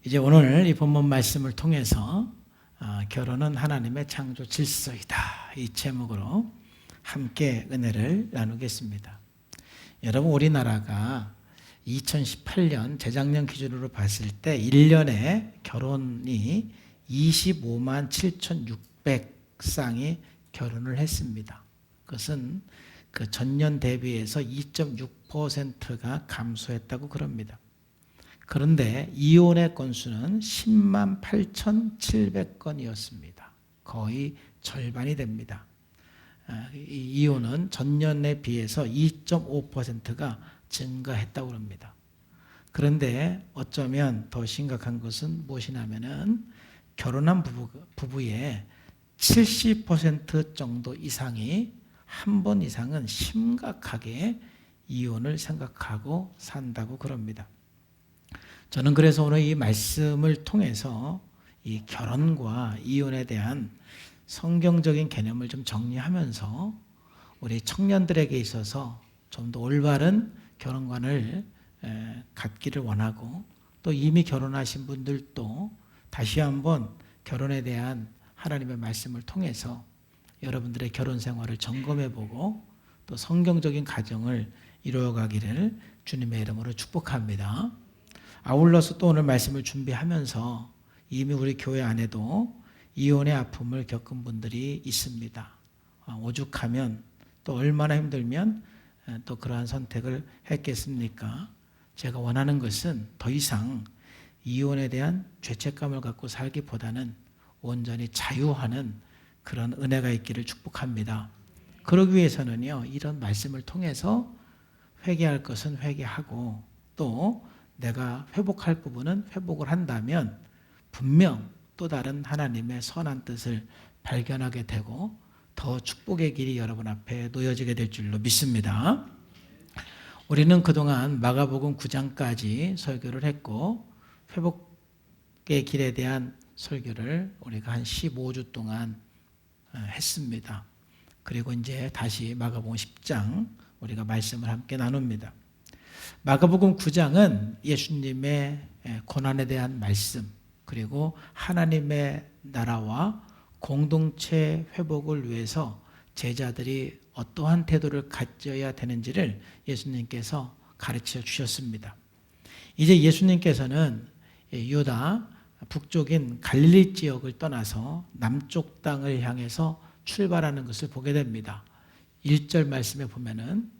이제 오늘 이 본문 말씀을 통해서 결혼은 하나님의 창조 질서이다, 이 제목으로 함께 은혜를 나누겠습니다. 여러분, 우리나라가 2018년 재작년 기준으로 봤을 때 1년에 결혼이 25만 7,600쌍이 결혼을 했습니다. 그것은 그 전년 대비해서 2.6%가 감소했다고 그럽니다. 그런데 이혼의 건수는 10만 8,700건이었습니다. 거의 절반이 됩니다. 이 이혼은 전년에 비해서 2.5%가 증가했다고 합니다. 그런데 어쩌면 더 심각한 것은 무엇이냐면은 결혼한 부부의 70% 정도 이상이 한 번 이상은 심각하게 이혼을 생각하고 산다고 그럽니다. 저는 그래서 오늘 이 말씀을 통해서 이 결혼과 이혼에 대한 성경적인 개념을 좀 정리하면서 우리 청년들에게 있어서 좀 더 올바른 결혼관을 갖기를 원하고, 또 이미 결혼하신 분들도 다시 한번 결혼에 대한 하나님의 말씀을 통해서 여러분들의 결혼 생활을 점검해보고 또 성경적인 가정을 이루어가기를 주님의 이름으로 축복합니다. 아울러서 또 오늘 말씀을 준비하면서 이미 우리 교회 안에도 이혼의 아픔을 겪은 분들이 있습니다. 오죽하면 또 얼마나 힘들면 또 그러한 선택을 했겠습니까? 제가 원하는 것은 더 이상 이혼에 대한 죄책감을 갖고 살기보다는 온전히 자유하는 그런 은혜가 있기를 축복합니다. 그러기 위해서는요, 이런 말씀을 통해서 회개할 것은 회개하고, 또 내가 회복할 부분은 회복을 한다면 분명 또 다른 하나님의 선한 뜻을 발견하게 되고 더 축복의 길이 여러분 앞에 놓여지게 될 줄로 믿습니다. 우리는 그동안 마가복음 9장까지 설교를 했고, 회복의 길에 대한 설교를 우리가 한 15주 동안 했습니다. 그리고 이제 다시 마가복음 10장 우리가 말씀을 함께 나눕니다. 마가복음 9장은 예수님의 고난에 대한 말씀, 그리고 하나님의 나라와 공동체 회복을 위해서 제자들이 어떠한 태도를 가져야 되는지를 예수님께서 가르쳐 주셨습니다. 이제 예수님께서는 유다 북쪽인 갈릴리 지역을 떠나서 남쪽 땅을 향해서 출발하는 것을 보게 됩니다. 1절 말씀에 보면은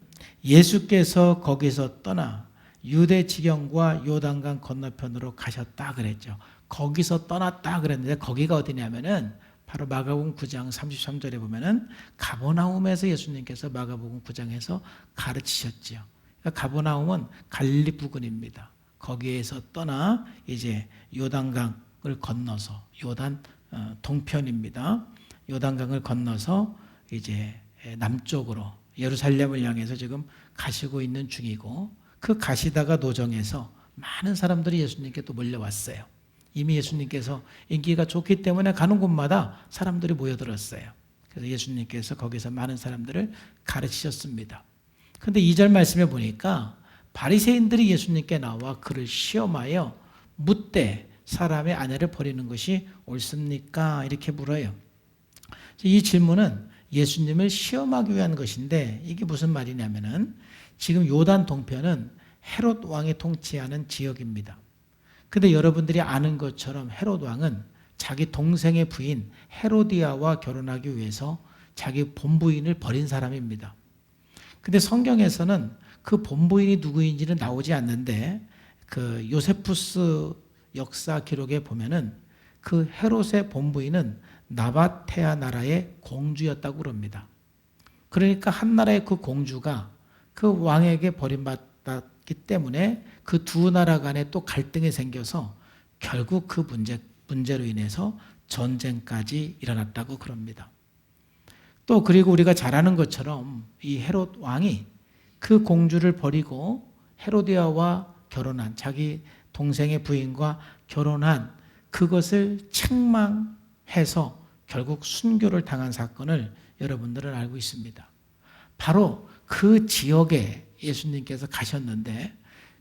예수께서 거기서 떠나 유대 지경과 요단강 건너편으로 가셨다 그랬죠. 거기서 떠났다 그랬는데 거기가 어디냐면은 바로 마가복음 9장 33절에 보면은 가버나움에서 예수님께서 마가복음 9장에서 가르치셨지요. 그러니까 가버나움은 갈릴리 부근입니다. 거기에서 떠나 이제 요단강을 건너서, 요단 동편입니다. 요단강을 건너서 이제 남쪽으로 예루살렘을 향해서 지금 가시고 있는 중이고, 그 가시다가 노정에서 많은 사람들이 예수님께 또 몰려왔어요. 이미 예수님께서 인기가 좋기 때문에 가는 곳마다 사람들이 모여들었어요. 그래서 예수님께서 거기서 많은 사람들을 가르치셨습니다. 그런데 2절 말씀에 보니까 바리새인들이 예수님께 나와 그를 시험하여 묻되 사람의 아내를 버리는 것이 옳습니까? 이렇게 물어요. 이 질문은 예수님을 시험하기 위한 것인데, 이게 무슨 말이냐면은 지금 요단 동편은 헤롯 왕이 통치하는 지역입니다. 근데 여러분들이 아는 것처럼 헤롯 왕은 자기 동생의 부인 헤로디아와 결혼하기 위해서 자기 본부인을 버린 사람입니다. 근데 성경에서는 그 본부인이 누구인지는 나오지 않는데, 그 요세푸스 역사 기록에 보면은 그 헤롯의 본부인은 나바테아 나라의 공주였다고 그럽니다. 그러니까 한 나라의 그 공주가 그 왕에게 버림받았기 때문에 그 두 나라 간에 또 갈등이 생겨서 결국 그 문제로 인해서 전쟁까지 일어났다고 그럽니다. 또 그리고 우리가 잘 아는 것처럼 이 헤롯 왕이 그 공주를 버리고 헤로디아와 결혼한, 자기 동생의 부인과 결혼한 그것을 책망해서 결국 순교를 당한 사건을 여러분들은 알고 있습니다. 바로 그 지역에 예수님께서 가셨는데,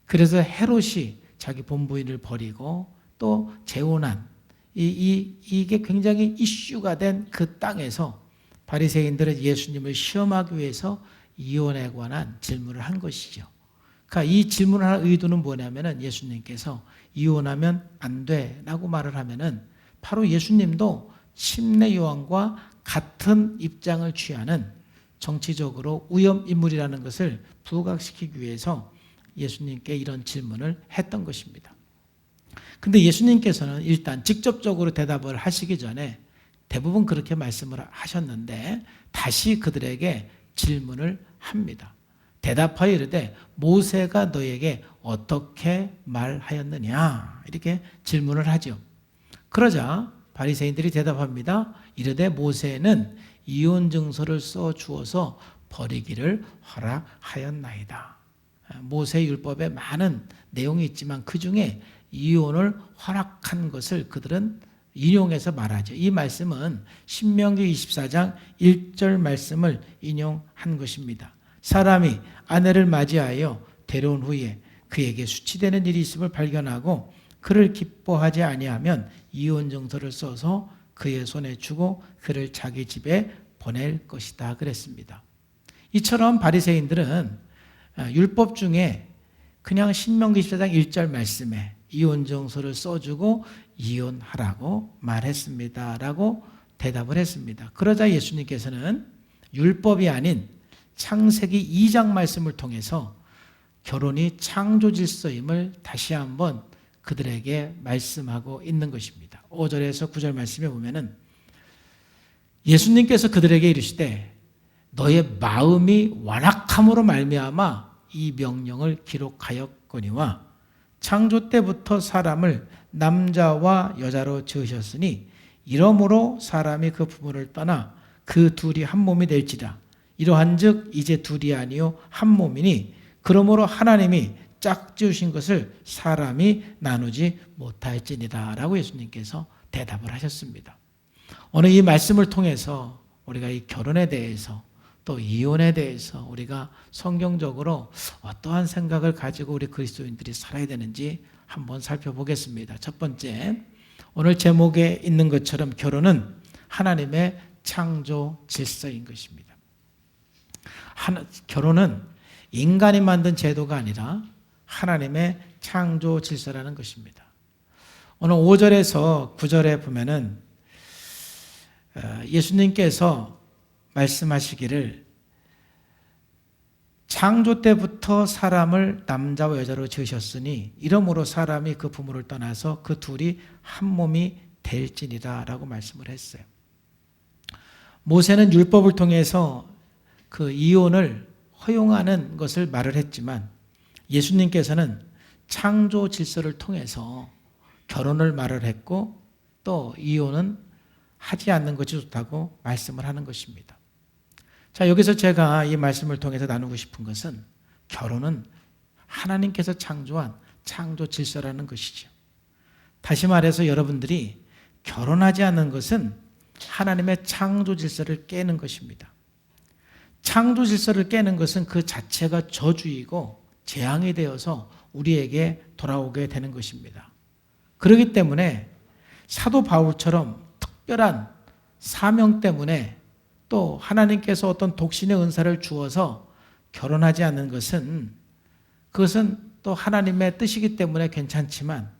그래서 헤롯이 자기 본부인을 버리고 또 재혼한 이게 굉장히 이슈가 된 그 땅에서 바리새인들은 예수님을 시험하기 위해서 이혼에 관한 질문을 한 것이죠. 그러니까 이 질문을 할 의도는 뭐냐면은 예수님께서 이혼하면 안 돼라고 말을 하면은 바로 예수님도 침례 요한과 같은 입장을 취하는 정치적으로 위험 인물이라는 것을 부각시키기 위해서 예수님께 이런 질문을 했던 것입니다. 근데 예수님께서는 일단 직접적으로 대답을 하시기 전에 대부분 그렇게 말씀을 하셨는데 다시 그들에게 질문을 합니다. 대답하여 이르되 모세가 너에게 어떻게 말하였느냐 이렇게 질문을 하죠. 그러자 바리새인들이 대답합니다. 이르되 모세는 이혼 증서를 써 주어서 버리기를 허락하였나이다. 모세 율법에 많은 내용이 있지만 그 중에 이혼을 허락한 것을 그들은 인용해서 말하죠. 이 말씀은 신명기 24장 1절 말씀을 인용한 것입니다. 사람이 아내를 맞이하여 데려온 후에 그에게 수치되는 일이 있음을 발견하고 그를 기뻐하지 아니하면 이혼 증서를 써서 그의 손에 주고 그를 자기 집에 보낼 것이다 그랬습니다. 이처럼 바리새인들은 율법 중에 그냥 신명기 24장 1절 말씀에 이혼 증서를 써주고 이혼하라고 말했습니다 라고 대답을 했습니다. 그러자 예수님께서는 율법이 아닌 창세기 2장 말씀을 통해서 결혼이 창조 질서임을 다시 한번 그들에게 말씀하고 있는 것입니다. 5절에서 9절 말씀에 보면은 예수님께서 그들에게 이르시되 너의 마음이 완악함으로 말미암아 이 명령을 기록하였거니와 창조 때부터 사람을 남자와 여자로 지으셨으니 이러므로 사람이 그 부모를 떠나 그 둘이 한 몸이 될지라. 이러한즉 이제 둘이 아니요 한 몸이니 그러므로 하나님이 짝지으신 것을 사람이 나누지 못할지니라 라고 예수님께서 대답을 하셨습니다. 오늘 이 말씀을 통해서 우리가 이 결혼에 대해서 또 이혼에 대해서 우리가 성경적으로 어떠한 생각을 가지고 우리 그리스도인들이 살아야 되는지 한번 살펴보겠습니다. 첫 번째, 오늘 제목에 있는 것처럼 결혼은 하나님의 창조 질서인 것입니다. 결혼은 인간이 만든 제도가 아니라 하나님의 창조 질서라는 것입니다. 오늘 5절에서 9절에 보면은 예수님께서 말씀하시기를 창조 때부터 사람을 남자와 여자로 지으셨으니 이러므로 사람이 그 부모를 떠나서 그 둘이 한 몸이 될지니라 라고 말씀을 했어요. 모세는 율법을 통해서 그 이혼을 허용하는 것을 말을 했지만 예수님께서는 창조 질서를 통해서 결혼을 말을 했고 또 이혼은 하지 않는 것이 좋다고 말씀을 하는 것입니다. 자, 여기서 제가 이 말씀을 통해서 나누고 싶은 것은 결혼은 하나님께서 창조한 창조 질서라는 것이죠. 다시 말해서 여러분들이 결혼하지 않는 것은 하나님의 창조 질서를 깨는 것입니다. 창조 질서를 깨는 것은 그 자체가 저주이고 재앙이 되어서 우리에게 돌아오게 되는 것입니다. 그렇기 때문에 사도 바울처럼 특별한 사명 때문에 또 하나님께서 어떤 독신의 은사를 주어서 결혼하지 않는 것은 그것은 또 하나님의 뜻이기 때문에 괜찮지만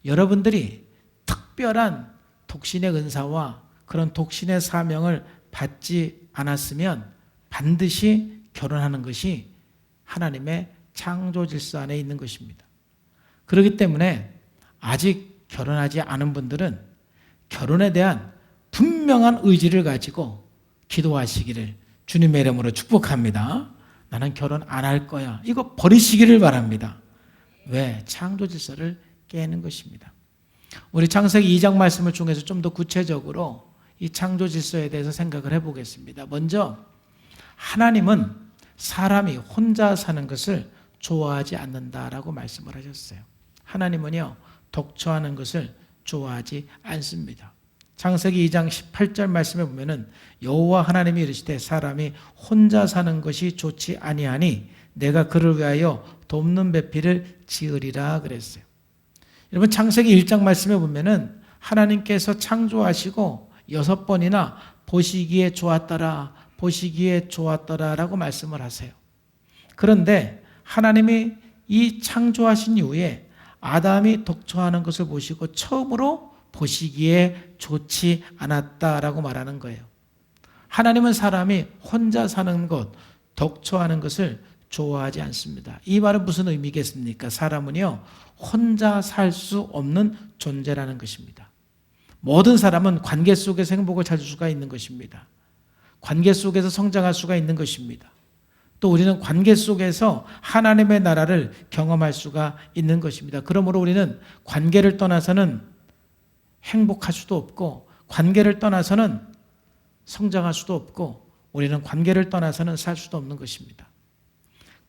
여러분들이 특별한 독신의 은사와 그런 독신의 사명을 받지 않았으면 반드시 결혼하는 것이 하나님의 창조 질서 안에 있는 것입니다. 그렇기 때문에 아직 결혼하지 않은 분들은 결혼에 대한 분명한 의지를 가지고 기도하시기를 주님의 이름으로 축복합니다. 나는 결혼 안 할 거야. 이거 버리시기를 바랍니다. 왜? 창조 질서를 깨는 것입니다. 우리 창세기 2장 말씀을 중에서 좀 더 구체적으로 이 창조 질서에 대해서 생각을 해보겠습니다. 먼저 하나님은 사람이 혼자 사는 것을 좋아하지 않는다라고 말씀을 하셨어요. 하나님은요 독처하는 것을 좋아하지 않습니다. 창세기 2장 18절 말씀에 보면은 여호와 하나님이 이르시되 사람이 혼자 사는 것이 좋지 아니하니 내가 그를 위하여 돕는 배필을 지으리라 그랬어요. 여러분 창세기 1장 말씀에 보면은 하나님께서 창조하시고 6번이나 보시기에 좋았더라, 보시기에 좋았더라라고 말씀을 하세요. 그런데 하나님이 이 창조하신 이후에 아담이 독초하는 것을 보시고 처음으로 보시기에 좋지 않았다라고 말하는 거예요. 하나님은 사람이 혼자 사는 것, 독초하는 것을 좋아하지 않습니다. 이 말은 무슨 의미겠습니까? 사람은요, 혼자 살 수 없는 존재라는 것입니다. 모든 사람은 관계 속에서 행복을 찾을 수가 있는 것입니다. 관계 속에서 성장할 수가 있는 것입니다. 또 우리는 관계 속에서 하나님의 나라를 경험할 수가 있는 것입니다. 그러므로 우리는 관계를 떠나서는 행복할 수도 없고, 관계를 떠나서는 성장할 수도 없고, 우리는 관계를 떠나서는 살 수도 없는 것입니다.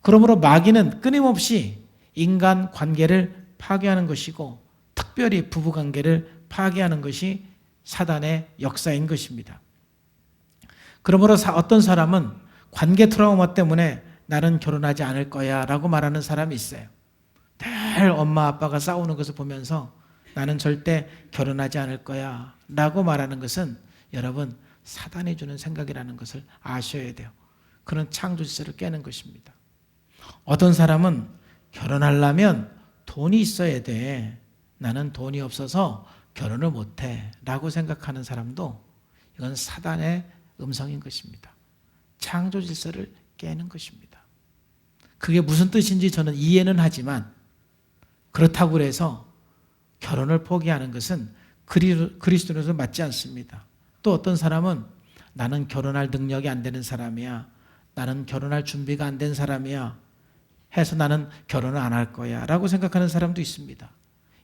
그러므로 마귀는 끊임없이 인간 관계를 파괴하는 것이고, 특별히 부부관계를 파괴하는 것이 사단의 역사인 것입니다. 그러므로 어떤 사람은 관계 트라우마 때문에 나는 결혼하지 않을 거야 라고 말하는 사람이 있어요. 늘 엄마 아빠가 싸우는 것을 보면서 나는 절대 결혼하지 않을 거야 라고 말하는 것은 여러분 사단이 주는 생각이라는 것을 아셔야 돼요. 그런 창조 질서를 깨는 것입니다. 어떤 사람은 결혼하려면 돈이 있어야 돼. 나는 돈이 없어서 결혼을 못해 라고 생각하는 사람도 이건 사단의 음성인 것입니다. 창조 질서를 깨는 것입니다. 그게 무슨 뜻인지 저는 이해는 하지만 그렇다고 해서 결혼을 포기하는 것은 그리스도로서 맞지 않습니다. 또 어떤 사람은 나는 결혼할 능력이 안 되는 사람이야, 나는 결혼할 준비가 안 된 사람이야 해서 나는 결혼을 안 할 거야 라고 생각하는 사람도 있습니다.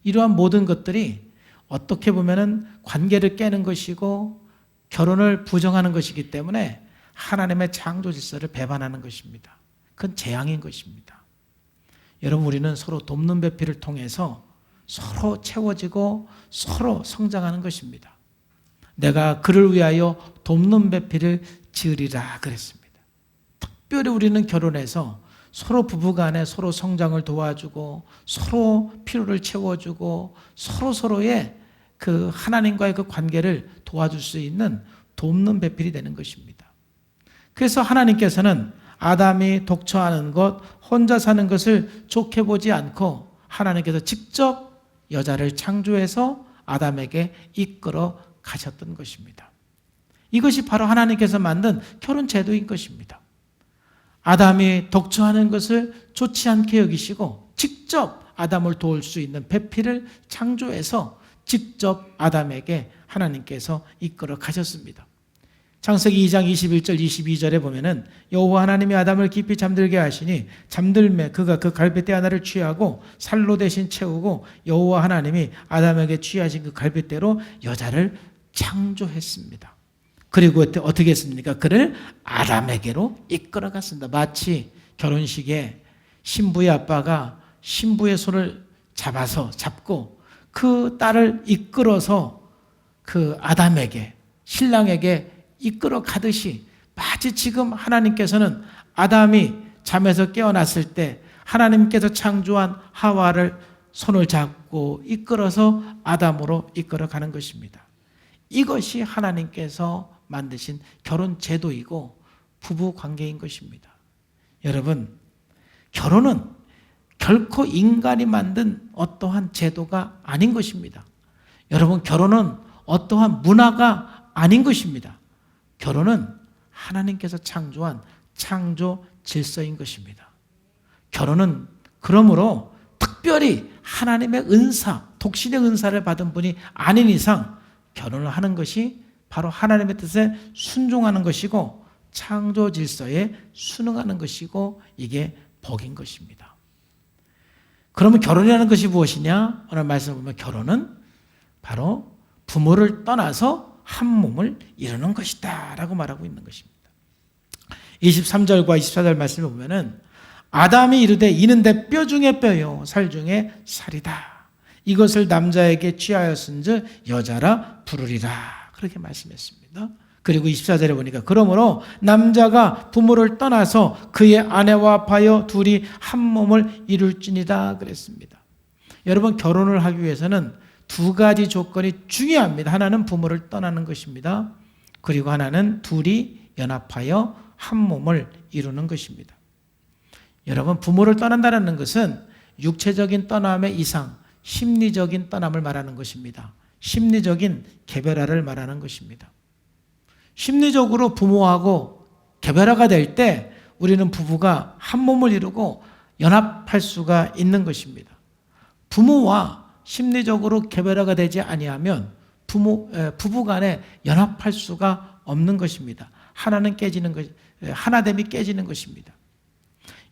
이러한 모든 것들이 어떻게 보면은 관계를 깨는 것이고 결혼을 부정하는 것이기 때문에 하나님의 창조 질서를 배반하는 것입니다. 그건 재앙인 것입니다. 여러분 우리는 서로 돕는 배필을 통해서 서로 채워지고 서로 성장하는 것입니다. 내가 그를 위하여 돕는 배필을 지으리라 그랬습니다. 특별히 우리는 결혼해서 서로 부부간에 서로 성장을 도와주고 서로 필요를 채워주고 서로의 그 하나님과의 그 관계를 도와줄 수 있는 돕는 배필이 되는 것입니다. 그래서 하나님께서는 아담이 독처하는 것, 혼자 사는 것을 좋게 보지 않고 하나님께서 직접 여자를 창조해서 아담에게 이끌어 가셨던 것입니다. 이것이 바로 하나님께서 만든 결혼 제도인 것입니다. 아담이 독처하는 것을 좋지 않게 여기시고 직접 아담을 도울 수 있는 배필을 창조해서 직접 아담에게 하나님께서 이끌어 가셨습니다. 창세기 2장 21절 22절에 보면은 여호와 하나님이 아담을 깊이 잠들게 하시니 잠들매 그가 그 갈빗대 하나를 취하고 살로 대신 채우고 여호와 하나님이 아담에게 취하신 그 갈빗대로 여자를 창조했습니다. 그리고 어떻게 했습니까? 그를 아담에게로 이끌어 갔습니다. 마치 결혼식에 신부의 아빠가 신부의 손을 잡고 그 딸을 이끌어서 그 아담에게 신랑에게 이끌어 가듯이 마치 지금 하나님께서는 아담이 잠에서 깨어났을 때 하나님께서 창조한 하와를 손을 잡고 이끌어서 아담으로 이끌어 가는 것입니다. 이것이 하나님께서 만드신 결혼 제도이고 부부 관계인 것입니다. 여러분, 결혼은 결코 인간이 만든 어떠한 제도가 아닌 것입니다. 여러분, 결혼은 어떠한 문화가 아닌 것입니다. 결혼은 하나님께서 창조한 창조 질서인 것입니다. 결혼은 그러므로 특별히 하나님의 은사, 독신의 은사를 받은 분이 아닌 이상 결혼을 하는 것이 바로 하나님의 뜻에 순종하는 것이고 창조 질서에 순응하는 것이고 이게 복인 것입니다. 그러면 결혼이라는 것이 무엇이냐? 오늘 말씀을 보면 결혼은 바로 부모를 떠나서 한 몸을 이루는 것이다 라고 말하고 있는 것입니다. 23절과 24절 말씀을 보면은 아담이 이르되 이는 내 뼈 중에 뼈요 살 중에 살이다. 이것을 남자에게 취하였은즉 여자라 부르리라. 그렇게 말씀했습니다. 그리고 24절에 보니까 그러므로 남자가 부모를 떠나서 그의 아내와 합하여 둘이 한 몸을 이룰지니라 그랬습니다. 여러분, 결혼을 하기 위해서는 두 가지 조건이 중요합니다. 하나는 부모를 떠나는 것입니다. 그리고 하나는 둘이 연합하여 한 몸을 이루는 것입니다. 여러분, 부모를 떠난다는 것은 육체적인 떠남의 이상, 심리적인 떠남을 말하는 것입니다. 심리적인 개별화를 말하는 것입니다. 심리적으로 부모하고 개별화가 될 때 우리는 부부가 한 몸을 이루고 연합할 수가 있는 것입니다. 부모와 심리적으로 개별화가 되지 아니하면 부부 간에 연합할 수가 없는 것입니다. 하나는 깨지는 것, 하나됨이 깨지는 것입니다.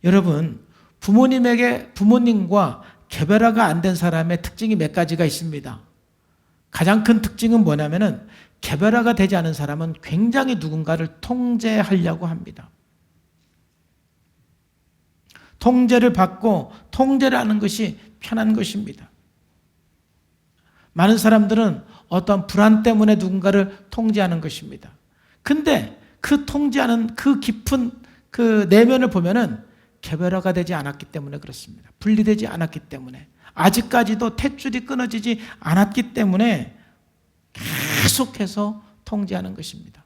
여러분, 부모님과 개별화가 안 된 사람의 특징이 몇 가지가 있습니다. 가장 큰 특징은 뭐냐면은 개별화가 되지 않은 사람은 굉장히 누군가를 통제하려고 합니다. 통제를 받고 통제를 하는 것이 편한 것입니다. 많은 사람들은 어떤 불안 때문에 누군가를 통제하는 것입니다. 근데 그 통제하는 그 깊은 그 내면을 보면은 개별화가 되지 않았기 때문에 그렇습니다. 분리되지 않았기 때문에, 아직까지도 탯줄이 끊어지지 않았기 때문에 계속해서 통제하는 것입니다.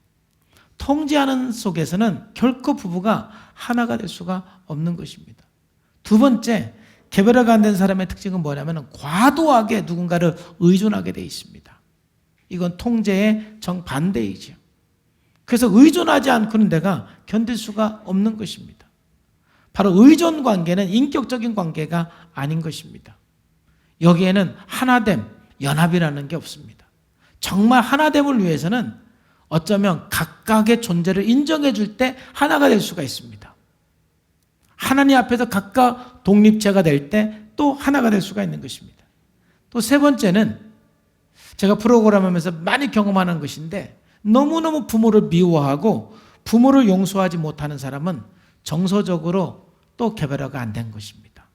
통제하는 속에서는 결코 부부가 하나가 될 수가 없는 것입니다. 두 번째, 개별화가 안 된 사람의 특징은 뭐냐면 과도하게 누군가를 의존하게 되어 있습니다. 이건 통제의 정반대이죠. 그래서 의존하지 않고는 내가 견딜 수가 없는 것입니다. 바로 의존 관계는 인격적인 관계가 아닌 것입니다. 여기에는 하나됨, 연합이라는 게 없습니다. 정말 하나됨을 위해서는 어쩌면 각각의 존재를 인정해 줄 때 하나가 될 수가 있습니다. 하나님 앞에서 각각 독립체가 될 때 또 하나가 될 수가 있는 것입니다. 또 세 번째는 제가 프로그램 하면서 많이 경험하는 것인데, 너무너무 부모를 미워하고 부모를 용서하지 못하는 사람은 정서적으로 또 개별화가 안 된 것입니다.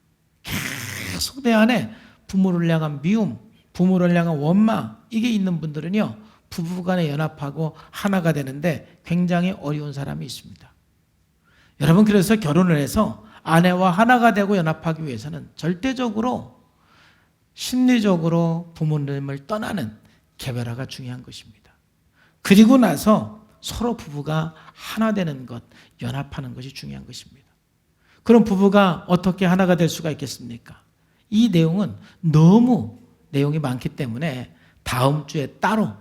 계속 내 안에 부모를 향한 미움, 부모를 향한 원망, 이게 있는 분들은요, 부부간에 연합하고 하나가 되는데 굉장히 어려운 사람이 있습니다. 여러분, 그래서 결혼을 해서 아내와 하나가 되고 연합하기 위해서는 절대적으로 심리적으로 부모님을 떠나는 개별화가 중요한 것입니다. 그리고 나서 서로 부부가 하나 되는 것, 연합하는 것이 중요한 것입니다. 그럼 부부가 어떻게 하나가 될 수가 있겠습니까? 이 내용은 너무 내용이 많기 때문에 다음 주에 따로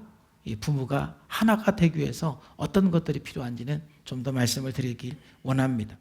이 부부가 하나가 되기 위해서 어떤 것들이 필요한지는 좀 더 말씀을 드리길 원합니다.